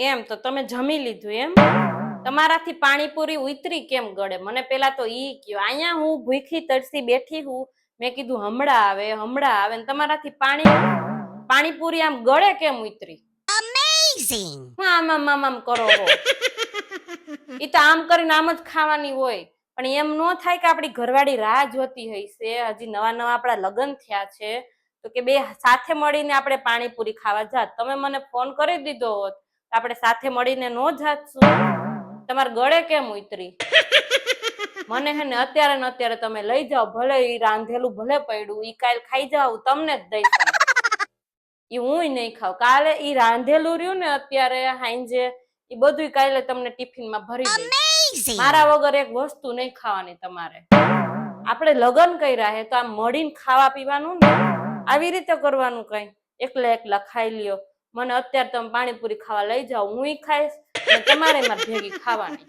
એમ તો તમે જમી લીધું એમ? તમારાથી પાણીપુરી ઉતરી કેમ ગળે? મને પેલા તો ઈ કયો. અહીંયા હું ભૂખી તરસી બેઠી હું, મેં કીધું હમણાં આવે ને તમારાથી પાણીપુરી આમ ગળે કેમ ઉતરી? Amazing! આમ કરો હો. ઈ તો આમ કરીને આમ જ ખાવાની હોય, પણ એમ નો થાય કે આપણી ઘરવાળી રાહ જોતી હશે. હજી નવા આપણા લગ્ન થયા છે તો કે બે સાથે મળીને આપણે પાણીપુરી ખાવા જાત. તમે મને ફોન કરી દીધો હોત આપણે સાથે મળીને નો જાતશું. તમારે ગળે કેમ ઉતરી? મને હે ને અત્યારે તમે લઈ જાઓ, ભલે ઈ રાંધેલું ભલે પડ્યું, ઈ કાલ ખાઈ જાવ, તમને જ દઈશ. ઈ હું નહીં ખાવ. કાલે ઈ રાંધેલું રહ્યું ને અત્યારે હાંજે, ઈ બધું કાલે તમને ટિફિનમાં ભરી દઈશ. મારા વગર એક વસ્તુ નહીં ખાવાની તમારે. આપણે લગ્ન કર્યા હે તો આમ મળીને ખાવા પીવાનું ને, આવી રીતે કરવાનું. કઈ એકલા ખાઈ લ્યો. મને અત્યારે તમે પાણીપુરી ખાવા લઈ જાઓ, હું ખાઈશ અને તમારે મારે ભેગી ખાવાની.